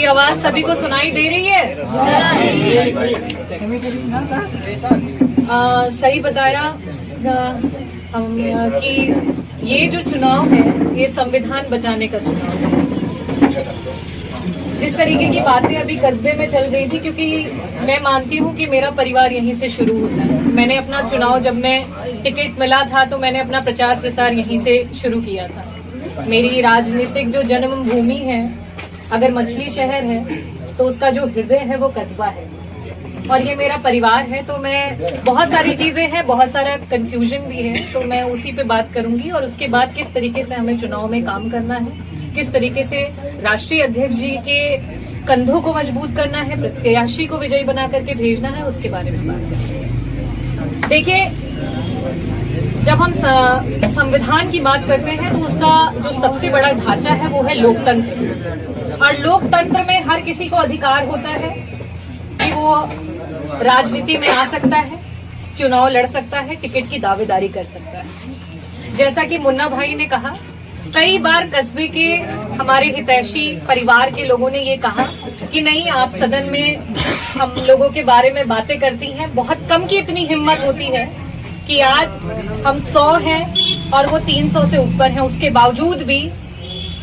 आवाज सभी को सुनाई दे रही है? सही बताया कि ये जो चुनाव है ये संविधान बचाने का चुनाव है। जिस तरीके की बातें अभी कस्बे में चल रही थी, क्योंकि मैं मानती हूँ कि मेरा परिवार यहीं से शुरू होता है। मैंने अपना चुनाव, जब मैं टिकट मिला था तो मैंने अपना प्रचार प्रसार यहीं से शुरू किया था। मेरी राजनीतिक जो जन्मभूमि है, अगर मछली शहर है तो उसका जो हृदय है वो कस्बा है, और ये मेरा परिवार है। तो मैं, बहुत सारी चीजें हैं, बहुत सारा कंफ्यूजन भी है, तो मैं उसी पे बात करूंगी। और उसके बाद किस तरीके से हमें चुनाव में काम करना है, किस तरीके से राष्ट्रीय अध्यक्ष जी के कंधों को मजबूत करना है, प्रत्याशी को विजयी बना करके भेजना है, उसके बारे में बात करेंगे। देखिए, जब हम संविधान की बात करते हैं तो उसका जो सबसे बड़ा ढांचा है वो है लोकतंत्र। और लोकतंत्र में हर किसी को अधिकार होता है कि वो राजनीति में आ सकता है, चुनाव लड़ सकता है, टिकट की दावेदारी कर सकता है। जैसा कि मुन्ना भाई ने कहा, कई बार कस्बे के हमारे हितैषी परिवार के लोगों ने ये कहा कि नहीं, आप सदन में हम लोगों के बारे में बातें करती हैं। बहुत कम की इतनी हिम्मत होती है कि आज हम 100 हैं और वो 300 से ऊपर हैं, उसके बावजूद भी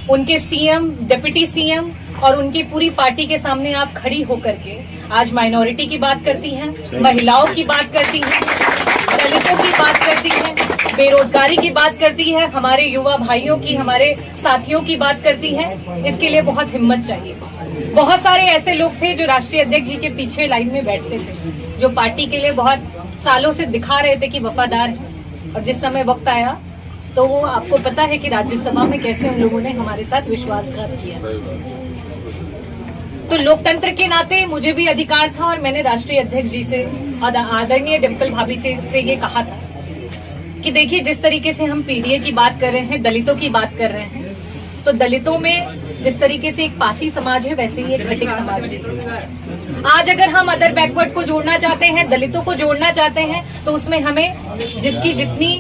उनके सीएम, डिप्टी सीएम और उनकी पूरी पार्टी के सामने आप खड़ी होकर के आज माइनॉरिटी की बात करती हैं, महिलाओं की बात करती हैं, दलितों की बात करती हैं, बेरोजगारी की बात करती है, हमारे युवा भाइयों की, हमारे साथियों की बात करती है। इसके लिए बहुत हिम्मत चाहिए। बहुत सारे ऐसे लोग थे जो राष्ट्रीय अध्यक्ष जी के पीछे लाइन में बैठते थे, जो पार्टी के लिए बहुत सालों से दिखा रहे थे कि वफादार है, और जिस समय वक्त आया तो वो, आपको पता है कि राज्यसभा में कैसे उन लोगों ने हमारे साथ विश्वासघात किया। तो लोकतंत्र के नाते मुझे भी अधिकार था, और मैंने राष्ट्रीय अध्यक्ष जी से और आदरणीय डिम्पल भाभी से ये कहा था कि देखिए, जिस तरीके से हम पीडीए की बात कर रहे हैं, दलितों की बात कर रहे हैं, तो दलितों में जिस तरीके से एक पासी समाज है, वैसे ही एक खटिक समाज भी है। आज अगर हम अदर बैकवर्ड को जोड़ना चाहते हैं, दलितों को जोड़ना चाहते हैं, तो उसमें हमें जिसकी जितनी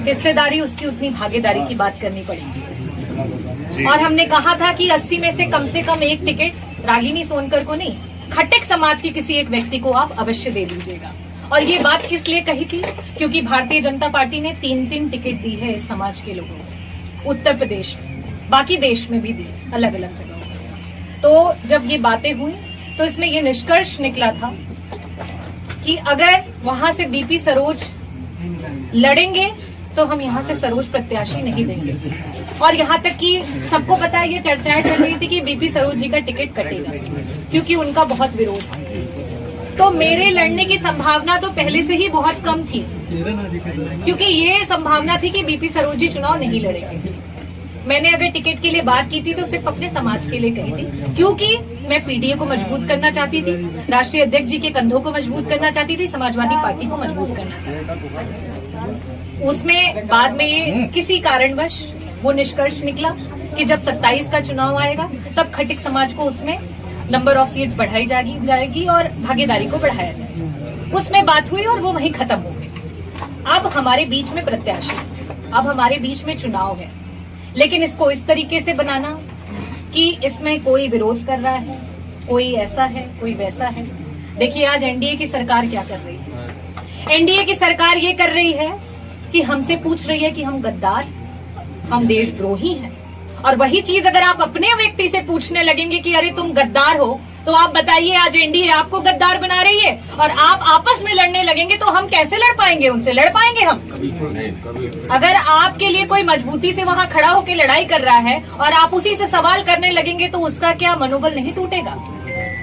हिस्सेदारी उसकी उतनी भागीदारी की बात करनी पड़ेगी। और हमने कहा था कि 80 में से कम एक टिकट रागिनी सोनकर को नहीं, खटिक समाज के किसी एक व्यक्ति को आप अवश्य दे दीजिएगा। और ये बात किस लिए कही थी? क्योंकि भारतीय जनता पार्टी ने 3 टिकट दी है इस समाज के लोगों को, उत्तर प्रदेश में, बाकी देश में भी दी, अलग अलग जगहों। तो जब ये बातें हुई तो इसमें ये निष्कर्ष निकला था कि अगर वहां से बीपी सरोज लड़ेंगे तो हम यहाँ से सरोज प्रत्याशी नहीं देंगे। और यहाँ तक कि सबको पता है, ये चर्चाएं चल रही थी कि बीपी सरोज जी का टिकट कटेगा, क्योंकि उनका बहुत विरोध है। तो मेरे लड़ने की संभावना तो पहले से ही बहुत कम थी, क्योंकि ये संभावना थी कि बीपी सरोज जी चुनाव नहीं लड़ेंगे। मैंने अगर टिकट के लिए बात की थी तो सिर्फ अपने समाज के लिए कही थी, क्योंकि मैं पीडीए को मजबूत करना चाहती थी, राष्ट्रीय अध्यक्ष जी के कंधों को मजबूत करना चाहती थी, समाजवादी पार्टी को मजबूत करना चाहती थी। उसमें बाद में ये किसी कारणवश वो निष्कर्ष निकला कि जब 27 का चुनाव आएगा तब खटिक समाज को उसमें नंबर ऑफ सीट्स बढ़ाई जाएगी और भागीदारी को बढ़ाया जाएगा। उसमें बात हुई और वो वहीं खत्म हो गई। अब हमारे बीच में प्रत्याशी, अब हमारे बीच में चुनाव है, लेकिन इसको इस तरीके से बनाना कि इसमें कोई विरोध कर रहा है, कोई ऐसा है, कोई वैसा है। देखिए, आज एनडीए की सरकार क्या कर रही है? एनडीए की सरकार ये कर रही है कि हमसे पूछ रही है कि हम गद्दार, हम देशद्रोही हैं। और वही चीज अगर आप अपने व्यक्ति से पूछने लगेंगे कि अरे तुम गद्दार हो, तो आप बताइए, आज एनडीए आपको गद्दार बना रही है और आप आपस में लड़ने लगेंगे तो हम कैसे लड़ पाएंगे? उनसे लड़ पाएंगे हम? अगर आपके लिए कोई मजबूती से वहां खड़ा होकर लड़ाई कर रहा है और आप उसी से सवाल करने लगेंगे तो उसका क्या मनोबल नहीं टूटेगा?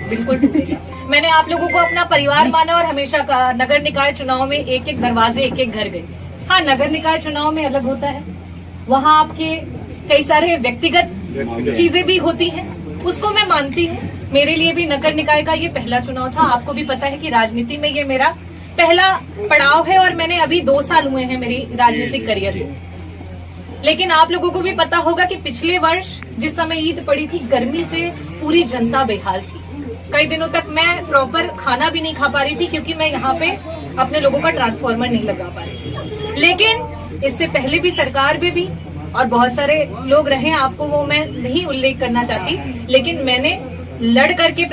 बिल्कुल टूटेगा। मैंने आप लोगों को अपना परिवार माना और हमेशा कहा, नगर निकाय चुनाव में एक एक दरवाजे, एक एक घर गई। हाँ, नगर निकाय चुनाव में अलग होता है, वहाँ आपके कई सारे व्यक्तिगत चीजें भी होती हैं, उसको मैं मानती हूँ। मेरे लिए भी नगर निकाय का ये पहला चुनाव था। आपको भी पता है कि राजनीति में ये मेरा पहला पड़ाव है और मैंने अभी 2 साल हुए हैं मेरी राजनीतिक करियर में। लेकिन आप लोगों को भी पता होगा कि पिछले वर्ष जिस समय ईद पड़ी थी, गर्मी से पूरी जनता बेहाल थी। कई दिनों तक मैं प्रॉपर खाना भी नहीं खा पा रही थी, क्योंकि मैं यहाँ पे अपने लोगों का ट्रांसफार्मर नहीं लगा पा रही। लेकिन इससे पहले भी सरकार में भी और बहुत सारे लोग रहे, आपको वो मैं नहीं उल्लेख करना चाहती, लेकिन मैंने लड़ करके